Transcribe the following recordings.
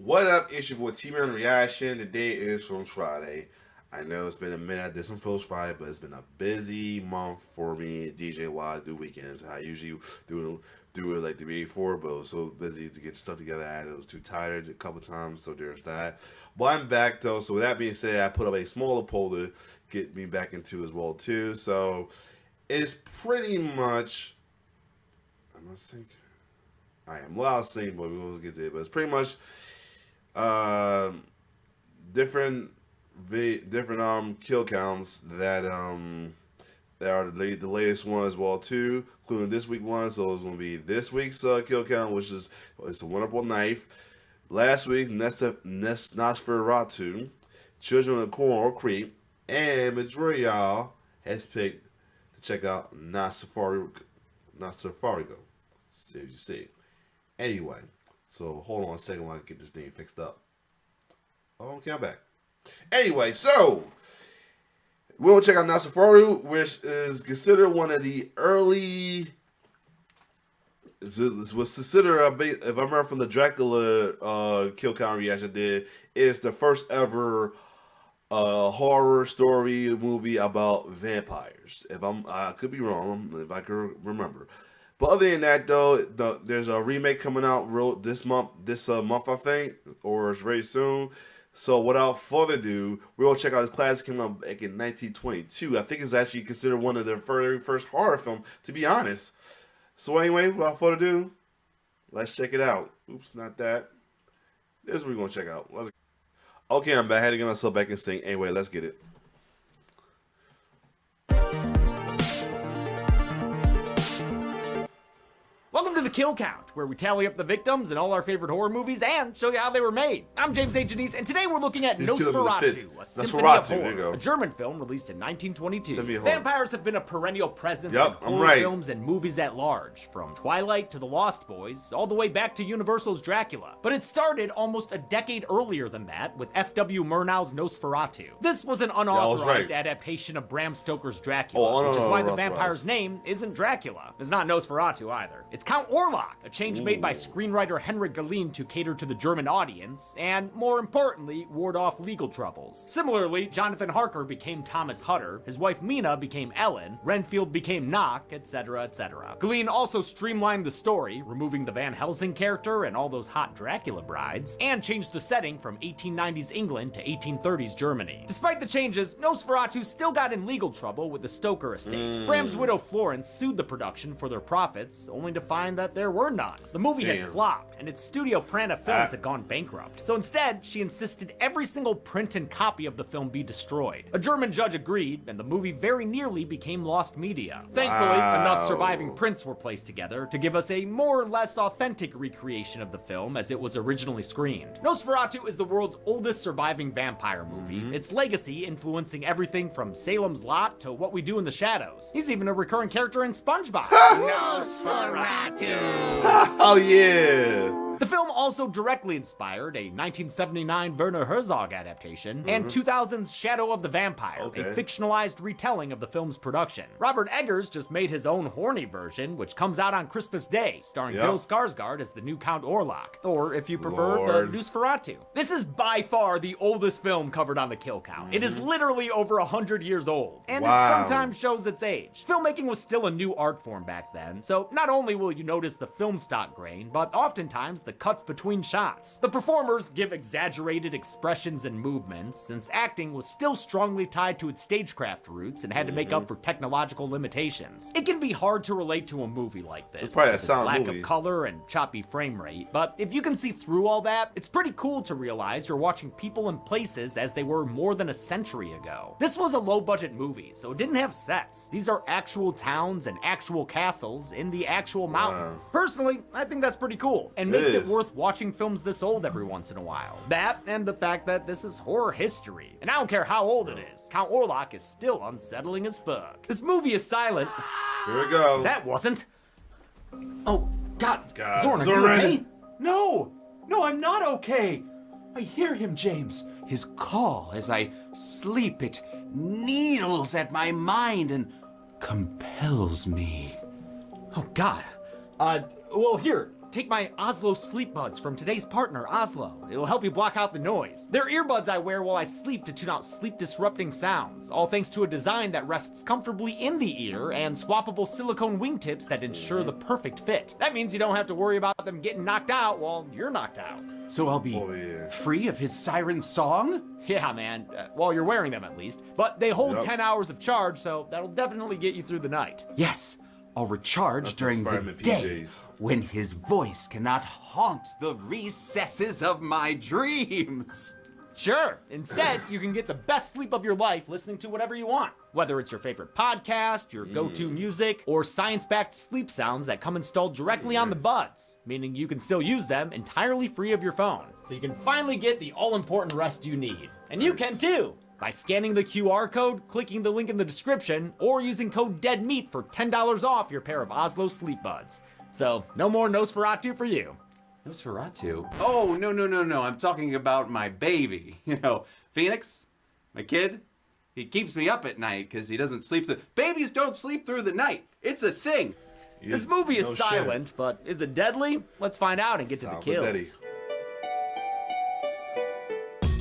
What up? It's your boy T-Man Reaction. Today is Films Friday. I know it's been a minute I did some Films Friday, but it's been a busy month for me DJ-wise through weekends. I usually do it like the day before, but I was so busy to get stuff together. I was too tired a couple times, so there's that. But I'm back though, so with that being said, I put up a smaller poll to get me back into as well too. So it's pretty much, I'm not saying, I am loud saying, but we're gonna get there. But it's pretty much different kill counts that are the latest one as well too, including this week one. So it's gonna be this week's kill count, which is it's a wonderful knife. Last week Nosferatu, Children of the Corn or Creep, and majority of y'all has picked to check out Nosferatu. See what you see. Anyway, so hold on a second while I get this thing fixed up. Okay, I'm back. Anyway, so we'll check out Nosferatu, which is considered one of the early. This was considered, if I remember from the Dracula kill count reaction I did, it's the first ever horror story movie about vampires. I could be wrong, if I can remember. But other than that, though, there's a remake coming out this month I think, or it's very soon. So without further ado, we're gonna check out this classic came out back in 1922. I think it's actually considered one of the very first horror film, to be honest. So anyway, without further ado, let's check it out. Oops, not that. This is what we're gonna check out. Okay, I'm back. I had to get myself back in sync. Anyway, let's get it. Welcome to the Kill Count, where we tally up the victims in all our favorite horror movies and show you how they were made. I'm James A. Janice, and today we're looking at Nosferatu, a Symphony of Horror, a German film released in 1922. Vampires have been a perennial presence in horror films and movies at large, from Twilight to The Lost Boys, all the way back to Universal's Dracula. But it started almost a decade earlier than that with F.W. Murnau's Nosferatu. This was an unauthorized adaptation of Bram Stoker's Dracula, which is why the vampire's name isn't Dracula. It's not Nosferatu either. It's Count Orlok, a change made by screenwriter Henrik Galeen to cater to the German audience, and more importantly, ward off legal troubles. Similarly, Jonathan Harker became Thomas Hutter, his wife Mina became Ellen, Renfield became Knock, etc., etc. Galeen also streamlined the story, removing the Van Helsing character and all those hot Dracula brides, and changed the setting from 1890s England to 1830s Germany. Despite the changes, Nosferatu still got in legal trouble with the Stoker estate. Bram's widow Florence sued the production for their profits, only to find that there were none. The movie had flopped, and its studio Prana Films had gone bankrupt. So instead, she insisted every single print and copy of the film be destroyed. A German judge agreed, and the movie very nearly became lost media. Thankfully, enough surviving prints were placed together to give us a more or less authentic recreation of the film as it was originally screened. Nosferatu is the world's oldest surviving vampire movie, its legacy influencing everything from Salem's Lot to What We Do in the Shadows. He's even a recurring character in SpongeBob. Nosferatu! Oh yeah! The film also directly inspired a 1979 Werner Herzog adaptation and 2000's Shadow of the Vampire, a fictionalized retelling of the film's production. Robert Eggers just made his own horny version, which comes out on Christmas Day, starring Bill Skarsgård as the new Count Orlok, or if you prefer, the Nosferatu. This is by far the oldest film covered on the Kill Count. It is literally over 100 years old, and it sometimes shows its age. Filmmaking was still a new art form back then, so not only will you notice the film stock grain, but oftentimes the cuts between shots. The performers give exaggerated expressions and movements, since acting was still strongly tied to its stagecraft roots and had to make up for technological limitations. It can be hard to relate to a movie like this, with its lack of color and choppy frame rate, but if you can see through all that, it's pretty cool to realize you're watching people and places as they were more than a century ago. This was a low-budget movie, so it didn't have sets. These are actual towns and actual castles in the actual mountains. Personally, I think that's pretty cool, and makes it worth watching films this old every once in a while. That, and the fact that this is horror history. And I don't care how old it is, Count Orlok is still unsettling as fuck. This movie is silent. Here we go. That wasn't. Oh, God. Zorn, are you okay? No, I'm not okay. I hear him, James. His call as I sleep, it needles at my mind and compels me. Oh, God. Well, here, take my Oslo sleep buds from today's partner, Oslo. It'll help you block out the noise. They're earbuds I wear while I sleep to tune out sleep-disrupting sounds, all thanks to a design that rests comfortably in the ear and swappable silicone wingtips that ensure the perfect fit. That means you don't have to worry about them getting knocked out while you're knocked out. So I'll be free of his siren song? Yeah, man. While you're wearing them, at least. But they hold 10 hours of charge, so that'll definitely get you through the night. Yes, I'll recharge during the day when his voice cannot haunt the recesses of my dreams. Sure. Instead, you can get the best sleep of your life listening to whatever you want. Whether it's your favorite podcast, your go-to music, or science-backed sleep sounds that come installed directly on the buds, meaning you can still use them entirely free of your phone. So you can finally get the all-important rest you need. And you can too, by scanning the QR code, clicking the link in the description, or using code DEADMEAT for $10 off your pair of Oslo sleep buds. So, no more Nosferatu for you. Nosferatu? Oh, no. I'm talking about my baby. You know, Phoenix, my kid. He keeps me up at night because he doesn't sleep. Babies don't sleep through the night. It's a thing. This movie is silent, but is it deadly? Let's find out and get to the kills.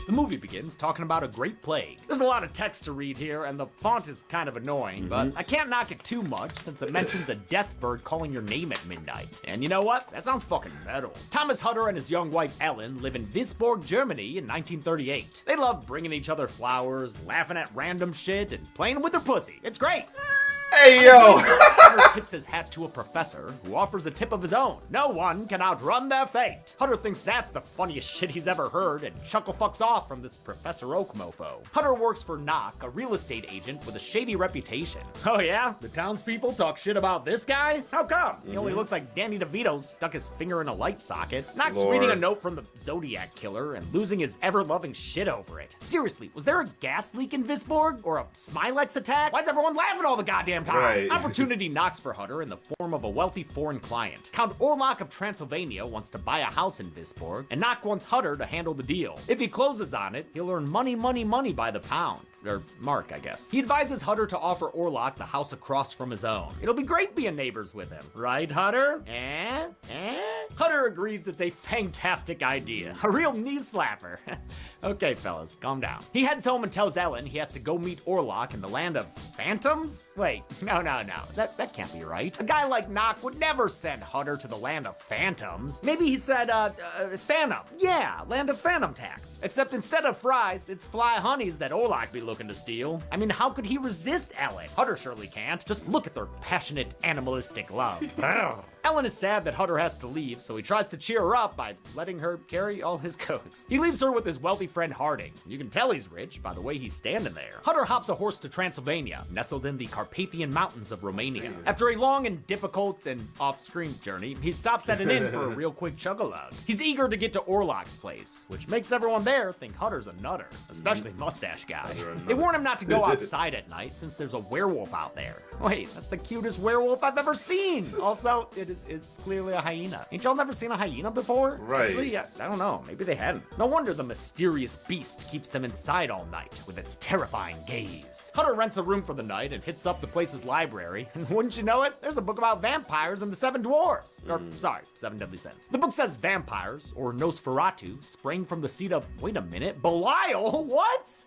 The movie begins talking about a great plague. There's a lot of text to read here, and the font is kind of annoying, but I can't knock it too much since it mentions a death bird calling your name at midnight. And you know what? That sounds fucking metal. Thomas Hutter and his young wife Ellen live in Visborg, Germany in 1938. They love bringing each other flowers, laughing at random shit, and playing with their pussy. It's great. Hey, yo! Hutter tips his hat to a professor who offers a tip of his own. No one can outrun their fate. Hutter thinks that's the funniest shit he's ever heard and chuckle fucks off from this Professor Oak mofo. Hutter works for Knock, a real estate agent with a shady reputation. Oh yeah? The townspeople talk shit about this guy? How come? He only looks like Danny DeVito stuck his finger in a light socket. Knock's reading a note from the Zodiac Killer and losing his ever-loving shit over it. Seriously, was there a gas leak in Visborg? Or a Smilex attack? Why is everyone laughing all the goddamn time? Right. Opportunity knocks for Hutter in the form of a wealthy foreign client. Count Orlok of Transylvania wants to buy a house in Visborg, and Knock wants Hutter to handle the deal. If he closes on it, he'll earn money by the pound. Or mark, I guess. He advises Hutter to offer Orlok the house across from his own. It'll be great being neighbors with him. Right, Hutter? Hutter agrees it's a fantastic idea. A real knee slapper. Okay, fellas, calm down. He heads home and tells Ellen he has to go meet Orlok in the land of phantoms? Wait, no. That can't be right. A guy like Knock would never send Hutter to the land of phantoms. Maybe he said, phantom. Yeah, land of phantom tax. Except instead of fries, it's fly honeys that Orlok be looking to steal. I mean, how could he resist Ellen? Hutter surely can't. Just look at their passionate, animalistic love. Ellen is sad that Hutter has to leave, so he tries to cheer her up by letting her carry all his coats. He leaves her with his wealthy friend Harding. You can tell he's rich by the way he's standing there. Hutter hops a horse to Transylvania, nestled in the Carpathian Mountains of Romania. After a long and difficult and off-screen journey, he stops at an inn for a real quick chug-a-lug. He's eager to get to Orlok's place, which makes everyone there think Hutter's a nutter, especially Mustache Guy. They warn him not to go outside at night since there's a werewolf out there. Wait, that's the cutest werewolf I've ever seen! Also, it's clearly a hyena. Ain't y'all never seen a hyena before? Right. Actually, I don't know. Maybe they hadn't. No wonder the mysterious beast keeps them inside all night with its terrifying gaze. Hutter rents a room for the night and hits up the place's library. And wouldn't you know it, there's a book about vampires and the Seven Dwarfs. Or, sorry, Seven Deadly Sins. The book says vampires, or Nosferatu, sprang from the seed of, wait a minute, Belial? What?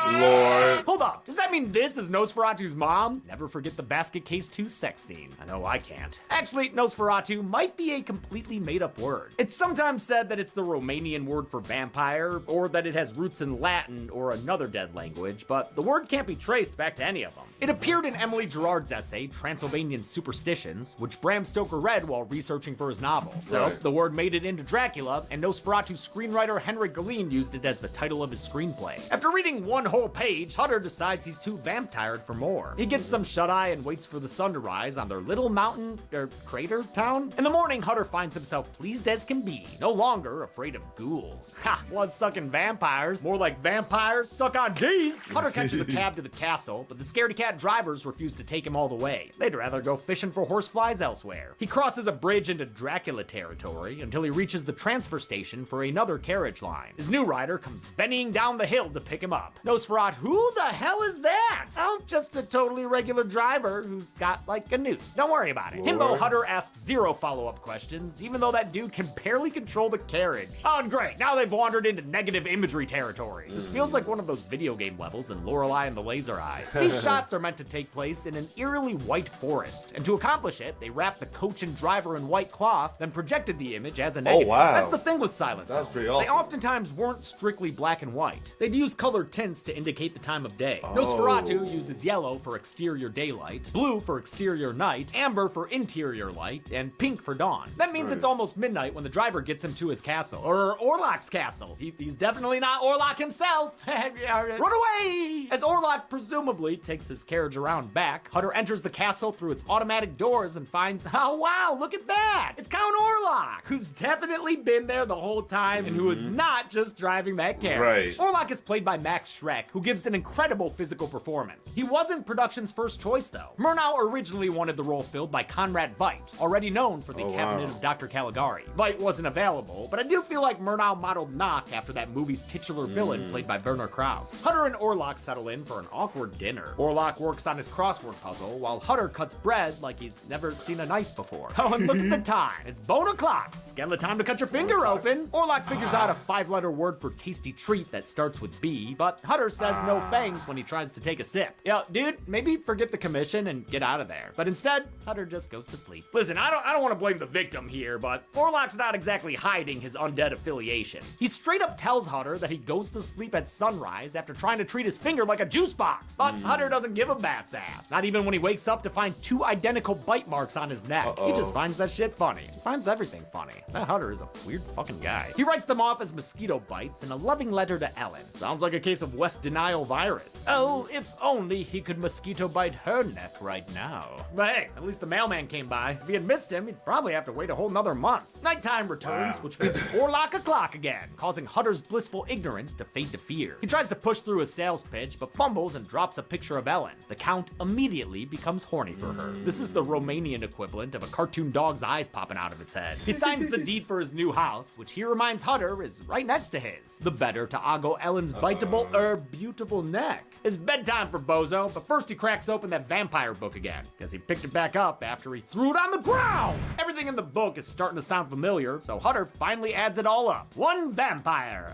Lord. Hold up. Does that mean this is Nosferatu's mom? Never forget the basket case 2 sex scene. I know I can't. Actually, Nosferatu might be a completely made-up word. It's sometimes said that it's the Romanian word for vampire, or that it has roots in Latin or another dead language, but the word can't be traced back to any of them. It appeared in Emily Gerard's essay, Transylvanian Superstitions, which Bram Stoker read while researching for his novel. So, the word made it into Dracula, and Nosferatu screenwriter Henrik Galeen used it as the title of his screenplay. After reading one whole page, Hutter decides he's too vamp-tired for more. He gets some shut-eye and waits for the sun to rise on their little mountain, crater town? In the morning, Hutter finds himself pleased as can be, no longer afraid of ghouls. Ha! Blood-sucking vampires. More like vampires suck on D's. Hutter catches a cab to the castle, but the scaredy cat drivers refuse to take him all the way. They'd rather go fishing for horseflies elsewhere. He crosses a bridge into Dracula territory until he reaches the transfer station for another carriage line. His new rider comes bennying down the hill to pick him up. Nosferatu, who the hell is that? Oh, just a totally regular driver who's got like a noose. Don't worry about it. Himbo Hutter Hutter asks zero follow-up questions, even though that dude can barely control the carriage. Oh, and great, now they've wandered into negative imagery territory. This feels like one of those video game levels in Lorelei and the Laser Eyes. These shots are meant to take place in an eerily white forest, and to accomplish it, they wrapped the coach and driver in white cloth, then projected the image as a negative. Oh, wow. That's the thing with silent films. That's pretty awesome. They oftentimes weren't strictly black and white. They'd use colored tints to indicate the time of day. Nosferatu uses yellow for exterior daylight, blue for exterior night, amber for interior light, and pink for dawn. That means it's almost midnight when the driver gets him to his castle, or Orlok's castle. He's definitely not Orlok himself. Run away! As Orlok presumably takes his carriage around back, Hutter enters the castle through its automatic doors and finds, oh wow, look at that! It's Count Orlok, who's definitely been there the whole time and who is not just driving that carriage. Right. Orlok is played by Max Schreck, who gives an incredible physical performance. He wasn't production's first choice though. Murnau originally wanted the role filled by Conrad Veidt, already known for the Cabinet of Dr. Caligari. Veidt wasn't available, but I do feel like Murnau modeled Knock after that movie's titular villain played by Werner Krauss. Hutter and Orlok settle in for an awkward dinner. Orlok works on his crossword puzzle, while Hutter cuts bread like he's never seen a knife before. Oh, and look at the time. It's bone o'clock. Schedule time to cut your finger open. Orlok figures out a 5-letter word for tasty treat that starts with B, but Hutter says no thanks when he tries to take a sip. Yo, dude, maybe forget the commission and get out of there. But instead, Hutter just goes to sleep. Listen, I don't want to blame the victim here, but Orlok's not exactly hiding his undead affiliation. He straight up tells Hutter that he goes to sleep at sunrise after trying to treat his finger like a juice box. But Hutter doesn't give a bat's ass. Not even when he wakes up to find 2 identical bite marks on his neck. He just finds that shit funny. He finds everything funny. That Hutter is a weird fucking guy. He writes them off as mosquito bites in a loving letter to Ellen. Sounds like a case of West denial virus. Oh, if only he could mosquito bite her neck right now. But hey, at least the mailman came by. If he had missed him, he'd probably have to wait a whole nother month. Nighttime returns, which means it's Orlok o'clock again, causing Hutter's blissful ignorance to fade to fear. He tries to push through his sales pitch, but fumbles and drops a picture of Ellen. The Count immediately becomes horny for her. This is the Romanian equivalent of a cartoon dog's eyes popping out of its head. He signs the deed for his new house, which he reminds Hutter is right next to his. The better to ogle Ellen's biteable, beautiful neck. It's bedtime for Bozo, but first he cracks open that vampire book again, because he picked it back up after he threw it on the ground! Everything in the book is starting to sound familiar, so Hutter finally adds it all up. One vampire.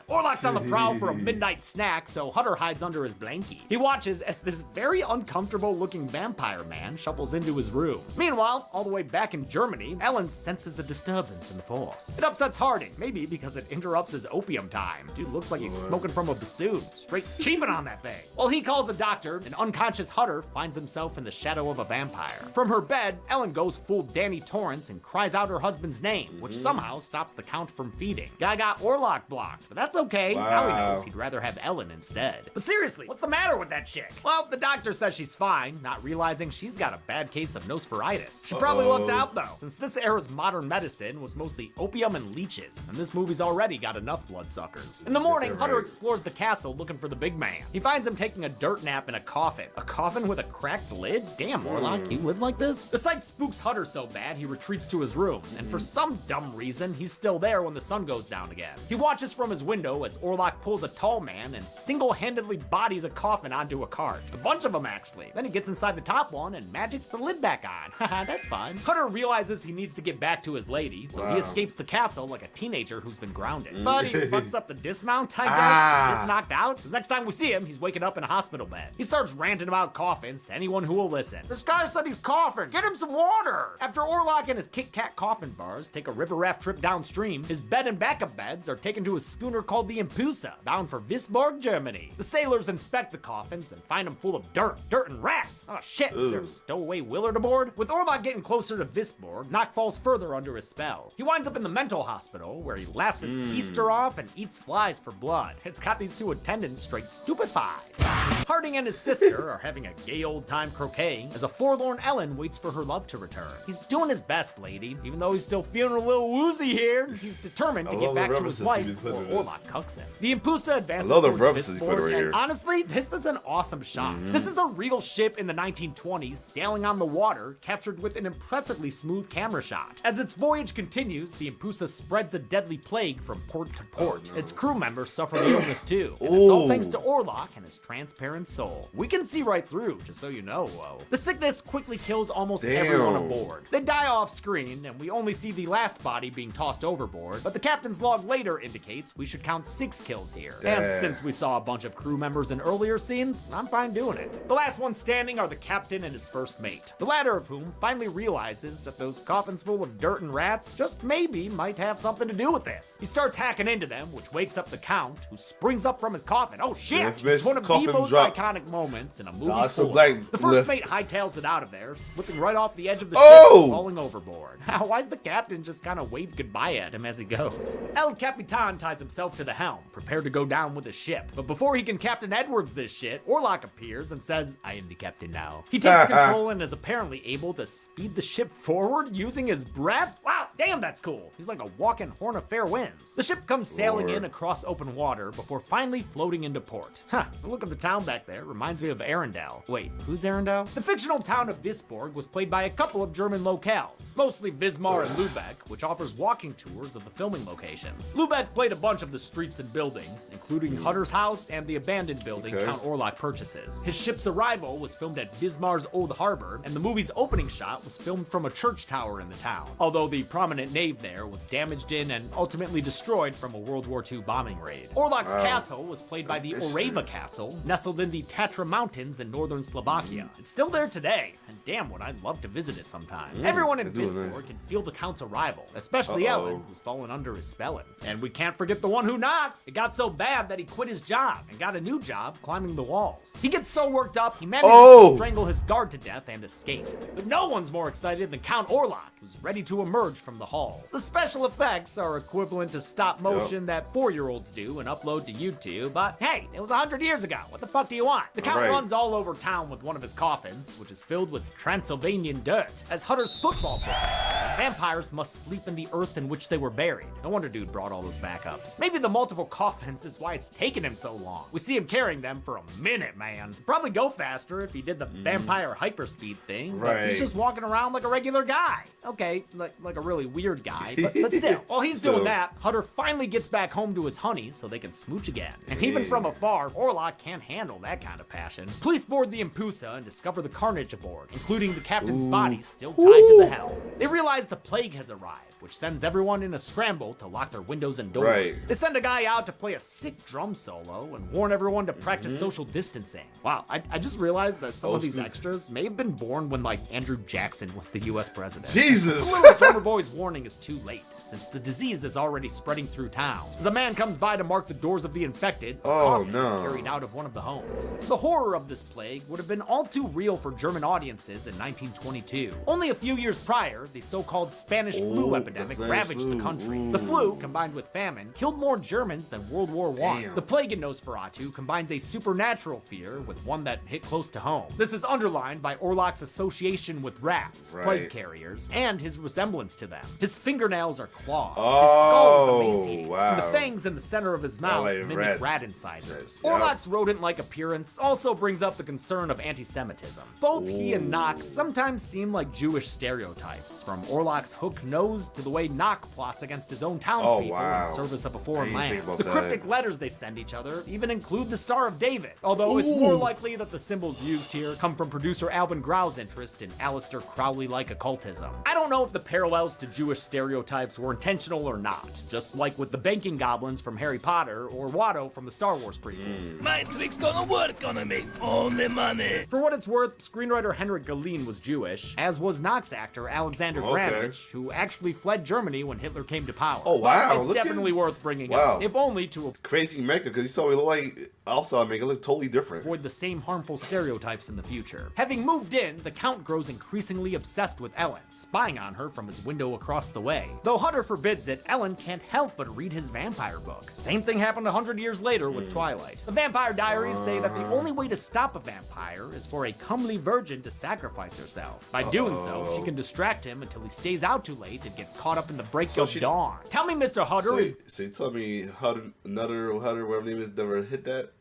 Orlok's on the prowl for a midnight snack, so Hutter hides under his blankie. He watches as this very uncomfortable looking vampire man shuffles into his room. Meanwhile, all the way back in Germany, Ellen senses a disturbance in the force. It upsets Harding, maybe because it interrupts his opium time. Dude looks like he's smoking from a bassoon, straight chiefing on that thing. While he calls a doctor, an unconscious Hutter finds himself in the shadow of a vampire. From her bed, Ellen goes full Danny Torrance and cries out her husband's name, which somehow stops the Count from feeding. Guy got Orlok blocked, but that's okay. Now he knows he'd rather have Ellen instead. But seriously, what's the matter with that chick? Well, the doctor says she's fine, not realizing she's got a bad case of Nosferitis. She probably lucked out though, since this era's modern medicine was mostly opium and leeches, and this movie's already got enough bloodsuckers. In the morning, Hutter explores the castle looking for the big man. He finds him taking a dirt nap in a coffin. A coffin with a cracked lid? Damn, Orlok, you live like this? The sight spooks Hutter so bad he retreats to his room, and for some dumb reason, he's still there when the sun goes down again. He watches from his window as Orlok pulls a tall man and single-handedly bodies a coffin onto a cart. A bunch of them, actually. Then he gets inside the top one and magics the lid back on. Haha, that's fine. Hutter realizes he needs to get back to his lady, so he escapes the castle like a teenager who's been grounded. But he fucks up the dismount, I guess, gets knocked out, because next time we see him, he's waking up in a hospital bed. He starts ranting about coffins to anyone who will listen. This guy said he's coughing. Get him some water! After Orlok and his Kit Kat coffin bars take a river raft trip downstream, his bed and backup beds are taken to a schooner called the Impusa, bound for Wisborg, Germany. The sailors inspect the coffins and find them full of dirt and rats. Oh shit, there's stowaway Willard aboard? With Orlok getting closer to Wisborg, Knock falls further under his spell. He winds up in the mental hospital, where he laughs his keister off and eats flies for blood. It's got these 2 attendants straight stupefied. Harding and his sister are having a gay old time croquet as a forlorn Ellen waits for her love to return. He's doing his best, lady, even though he's still feeling a little woozy here. He's determined to get back to his wife before Orlok cucks him. The Impusa advances towards Wisborg, and honestly, this is an awesome shot. This is a real ship in the 1920s sailing on the water, captured with an impressively smooth camera shot. As its voyage continues, the Impusa spreads a deadly plague from port to port. Its crew members suffer the illness too, and it's all thanks to Orlok and his transparent soul. We can see right through, just so you know, whoa. The sickness quickly kills kills almost everyone aboard. They die off screen, and we only see the last body being tossed overboard, but the captain's log later indicates we should count 6 kills here. And since we saw a bunch of crew members in earlier scenes, I'm fine doing it. The last ones standing are the captain and his first mate, the latter of whom finally realizes that those coffins full of dirt and rats just maybe might have something to do with this. He starts hacking into them, which wakes up the Count, who springs up from his coffin. Oh shit! It's one of the most iconic moments in a movie. The first mate hightails it out of there, slipping right off the edge of the ship and falling overboard. Why's the captain just kind of wave goodbye at him as he goes? El Capitan ties himself to the helm, prepared to go down with the ship. But before he can Captain Edwards this shit, Orlok appears and says, "I am the captain now." He takes control and is apparently able to speed the ship forward using his breath. Wow, damn, that's cool. He's like a walking horn of fair winds. The ship comes sailing in across open water before finally floating into port. The look of the town back there reminds me of Arendelle. Wait, who's Arendelle? The fictional town of Visborg was played by a couple of German locales, mostly Wismar and Lübeck, which offers walking tours of the filming locations. Lübeck played a bunch of the streets and buildings, including Hutter's house and the abandoned building Count Orlok purchases. His ship's arrival was filmed at Wismar's Old Harbor, and the movie's opening shot was filmed from a church tower in the town, although the prominent nave there was damaged in and ultimately destroyed from a World War II bombing raid. Orlok's castle was played by the Orava Castle, nestled in the Tatra Mountains in northern Slovakia. It's still there today, and damn would I'd love to visit it sometime. Everyone in Visborg can feel the Count's arrival, especially Ellen, who's fallen under his spelling. And we can't forget the one who knocks. It got so bad that he quit his job and got a new job climbing the walls. He gets so worked up, he manages to strangle his guard to death and escape. But no one's more excited than Count Orlok, who's ready to emerge from the hall. The special effects are equivalent to stop motion that 4-year-olds do and upload to YouTube, but hey, it was 100 years ago. What the fuck do you want? The Count runs all over town with one of his coffins, which is filled with Transylvanian dirt. As Hutter's football book explained, vampires must sleep in the earth in which they were buried. No wonder dude brought all those backups. Maybe the multiple coffins is why it's taken him so long. We see him carrying them for a minute, man. He'd probably go faster if he did the vampire hyperspeed thing, but he's just walking around like a regular guy. Okay, like a really weird guy, but still. While he's doing that, Hutter finally gets back home to his honey so they can smooch again. And even from afar, Orlok can't handle that kind of passion. Police board the Impusa and discover the carnage aboard, including the captain's body still tied to the helm. They realize the plague has arrived, which sends everyone in a scramble to lock their windows and doors. They send a guy out to play a sick drum solo and warn everyone to practice social distancing. Wow, I just realized that some of these extras may have been born when, like, Andrew Jackson was the US president. Jesus! The little drummer boy's warning is too late, since the disease is already spreading through town. As a man comes by to mark the doors of the infected, a coffin is carried out of one of the homes. The horror of this plague would have been all too real for German audiences in 1922. Only a few years prior, the so-called Spanish flu epidemic ravaged the country. The flu, combined with famine, killed more Germans than World War I. The plague in Nosferatu combines a supernatural fear with one that hit close to home. This is underlined by Orlok's association with rats, plague carriers, and his resemblance to them. His fingernails are claws, his skull is emaciated, and the fangs in the center of his mouth mimic rat incisors. Orlok's rodent-like appearance also brings up the concern of anti-Semitism. Both he and Knox sometimes seem like Jewish stereotypes, from Orlok's hook nose to the way Knock plots against his own townspeople in service of a foreign land. The cryptic letters they send each other even include the Star of David, although it's more likely that the symbols used here come from producer Alvin Grau's interest in Aleister Crowley-like occultism. I don't know if the parallels to Jewish stereotypes were intentional or not, just like with the banking goblins from Harry Potter or Watto from the Star Wars prequels. My tricks gonna work, gonna make only money. For what it's worth, screenwriter Henrik Galeen was Jewish, as was Knox actor Alexander Gramlich, who actually fled Germany when Hitler came to power. Oh wow! But it's definitely worth bringing up, if only to crazy Mecca, because you saw it look like also make it look totally different. Avoid the same harmful stereotypes in the future. Having moved in, the Count grows increasingly obsessed with Ellen, spying on her from his window across the way. Though Hutter forbids it, Ellen can't help but read his vampire book. Same thing happened 100 years later with Twilight. The Vampire Diaries say that the only way to stop a vampire is for a comely virgin to sacrifice herself. By doing so, she can distract him until he stays out too late and gets caught up in the break of dawn. Tell me Mr. Hutter is... So you tell me Hutter, whatever name is, never hit that?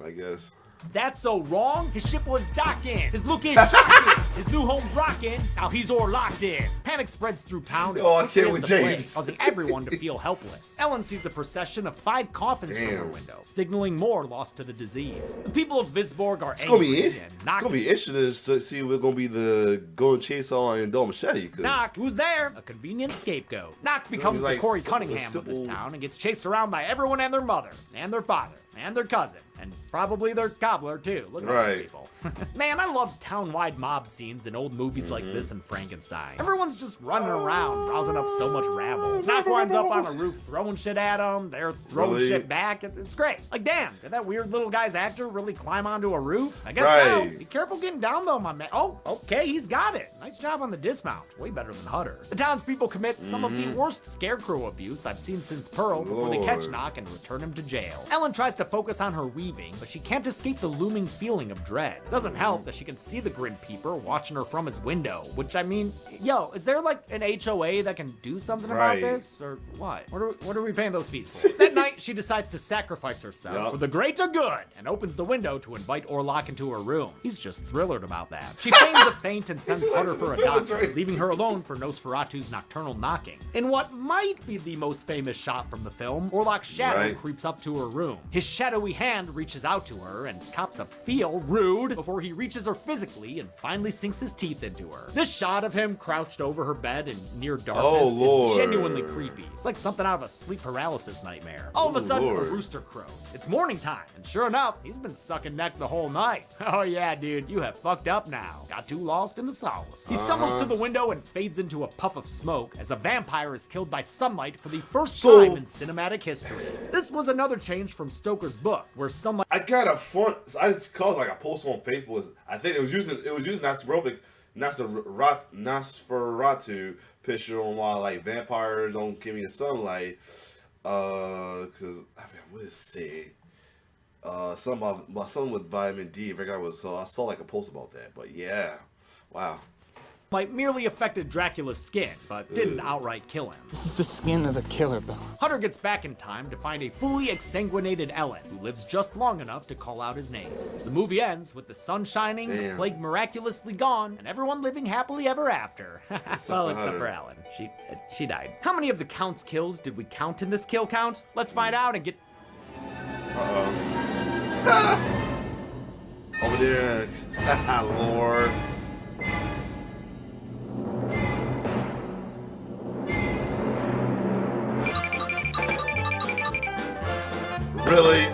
I guess. That's so wrong. His ship was docking. His look is shocking. His new home's rocking, now he's locked in. Panic spreads through town as I quickly can't as with the plague, James. causing everyone to feel helpless. Ellen sees a procession of 5 coffins from her window, signaling more lost to the disease. The people of Visborg are angry and It's Knock. gonna be interesting to see what's gonna be the going chase on Dome Machete. Knock, who's there? A convenient scapegoat. Knock becomes like the Corey simple- Cunningham of this town and gets chased around by everyone and their mother, and their father, and their cousin, and probably their cobbler too. Look at all these people. Man, I love town-wide mob scenes in old movies like this and Frankenstein. Everyone's just running around, rousing up so much rabble. Knock winds up on a roof throwing shit at them, they're throwing shit back. It's great. Like, damn, did that weird little guy's actor really climb onto a roof? I guess so. Be careful getting down though, my man. Oh, okay, he's got it. Nice job on the dismount. Way better than Hutter. The townspeople commit some of the worst scarecrow abuse I've seen since Pearl before they catch Knock and return him to jail. Ellen tries to focus on her weaving, but she can't escape the looming feeling of dread. Doesn't help that she can see the Grim Peeper watching her from his window, which, I mean, yo, is there like an HOA that can do something about this? Or what? What are we paying those fees for? That night, she decides to sacrifice herself for the greater good and opens the window to invite Orlok into her room. He's just thrillered about that. She feigns a faint and sends Hutter for a doctor, leaving her alone for Nosferatu's nocturnal knocking. In what might be the most famous shot from the film, Orlok's shadow creeps up to her room. His shadowy hand reaches out to her and cops a feel rude before he reaches her physically and finally sinks his teeth into her. This shot of him crouched over her bed in near darkness is genuinely creepy. It's like something out of a sleep paralysis nightmare. All of a sudden, a rooster crows. It's morning time, and sure enough, he's been sucking neck the whole night. Oh yeah, dude, you have fucked up now. Got too lost in the solace. He stumbles to the window and fades into a puff of smoke as a vampire is killed by sunlight for the first time in cinematic history. This was another change from Stoker's book, where sunlight. I got a fun. I just caused like a post on Facebook. I think it was using Nosferatu picture on why like vampires don't give me the sunlight. Because I forgot what it said. Something about my son with vitamin D. I forgot what. So I saw like a post about that. But yeah, wow. Light merely affected Dracula's skin, but didn't outright kill him. This is the skin of the killer, Bill. Hutter gets back in time to find a fully exsanguinated Ellen, who lives just long enough to call out his name. The movie ends with the sun shining, the plague miraculously gone, and everyone living happily ever after. Well, except for Ellen. She died. How many of the Count's kills did we count in this kill count? Let's find out and get... Over there. Lord. Really?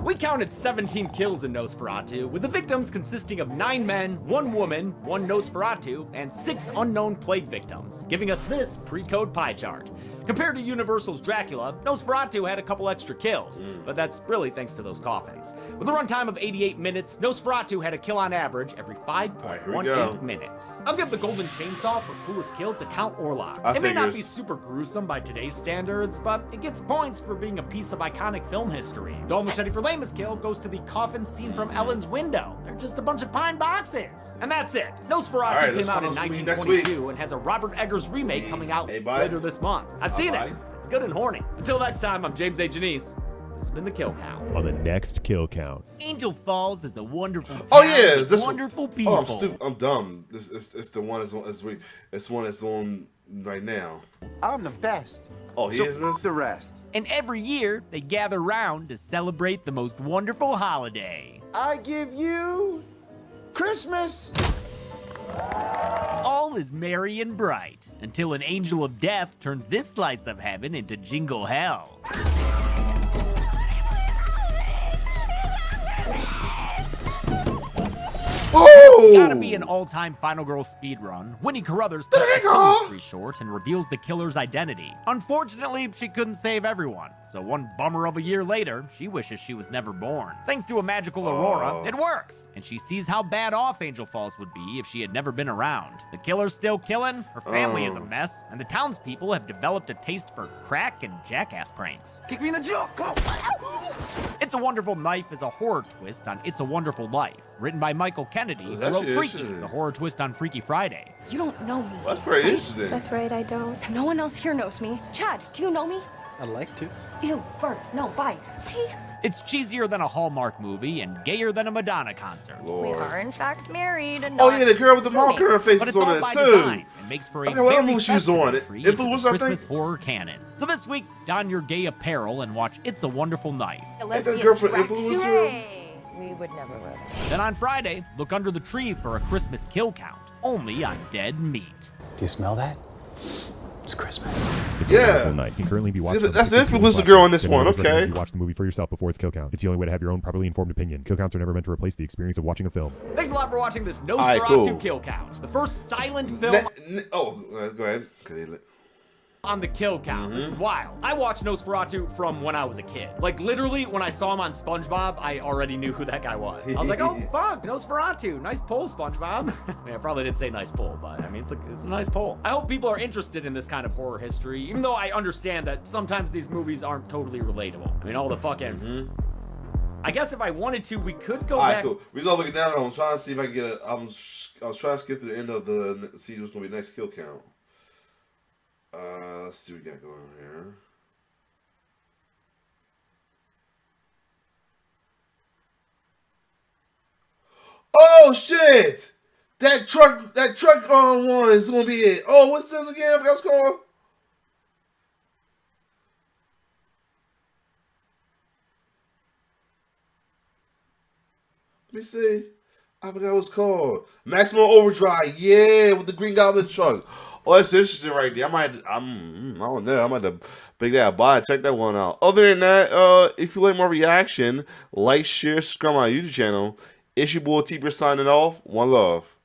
We counted 17 kills in Nosferatu, with the victims consisting of 9 men, 1 woman, 1 Nosferatu, and 6 unknown plague victims, giving us this pre-code pie chart. Compared to Universal's Dracula, Nosferatu had a couple extra kills, but that's really thanks to those coffins. With a runtime of 88 minutes, Nosferatu had a kill on average every 5.18 minutes. I'll give the Golden Chainsaw for coolest kill to Count Orlok. It may not be super gruesome by today's standards, but it gets points for being a piece of iconic film history. Dull Machete for lamest kill goes to the coffin scene from Ellen's window. They're just a bunch of pine boxes. And that's it. Nosferatu came out in 1922 and has a Robert Eggers remake coming out later this month. I've seen it. It's good and horny. Until next time, I'm James A. Janice. This has been the Kill Count. On the next Kill Count. Angel Falls is a wonderful town. Oh yeah, with wonderful people. Oh, I'm stupid. I'm dumb. It's the one that's on right now. I'm the best. Oh, he is this? The rest. And every year, they gather round to celebrate the most wonderful holiday. I give you Christmas. All is merry and bright, until an angel of death turns this slice of heaven into jingle hell. Oh! Gotta be an all-time Final Girl speedrun. Winnie Carruthers cuts the killing spree short and reveals the killer's identity. Unfortunately, she couldn't save everyone, so one bummer of a year later, she wishes she was never born. Thanks to a magical Aurora, it works, and she sees how bad off Angel Falls would be if she had never been around. The killer's still killing, her family is a mess, and the townspeople have developed a taste for crack and jackass pranks. Kick me in the jaw. Go. It's a Wonderful Knife is a horror twist on It's a Wonderful Life, written by Michael Kennedy, who wrote Freaky, the horror twist on Freaky Friday. You don't know me. That's pretty interesting. That's right, I don't. No one else here knows me. Chad, do you know me? I'd like to. Ew, Bert, no, bye. See? It's cheesier than a Hallmark movie and gayer than a Madonna concert. We are, in fact, married and Oh, yeah, the girl with the marker But faces it's on all that, by too. design and makes for a Okay, what very movie she was festive on? entry into the Influence, I think? Christmas horror canon. So this week, don your gay apparel and watch It's a Wonderful Night. A Is that lesbian girl from tracksuit. Influencer? Hey, we would never wear that. Then on Friday, look under the tree for a Christmas kill count, only on Dead Meat. Do you smell that? It's Christmas. It's a Yeah. Wonderful Night. Can currently be watched. See, on that's the 15 influencer platforms. girl in this Generally, one, it's recommended okay. You watch the movie for yourself before its kill count. It's the only way to have your own properly informed opinion. Kill counts are never meant to replace the experience of watching a film. Thanks a lot for watching this Nosferatu Alright, cool. kill count. The first silent film Go ahead. on the kill count. This is wild. I watched Nosferatu from when I was a kid. Like, literally, when I saw him on SpongeBob, I already knew who that guy was. I was like, oh, fuck, Nosferatu. Nice pull, SpongeBob. I mean, I probably didn't say nice pull, but, I mean, it's a nice pull. I hope people are interested in this kind of horror history, even though I understand that sometimes these movies aren't totally relatable. I mean, all the fucking... I guess if I wanted to, we could go back... Alright, cool. We're just looking down. I'm trying to see if I can get a... I was trying to skip to the end of the... See what's going to be next kill count. Let's see what we got going on here. Oh shit! That truck one is gonna be it. Oh, what's this again? I forgot what's called. Let me see. I forgot what it's called. Maximum Overdrive. Yeah, with the Green Goblin truck. Oh, that's interesting right there. I don't know. I might have to pick that up. Bye. Check that one out. Other than that, if you like my reaction, like, share, subscribe to my YouTube channel. It's your boy T-Bird signing off. One love.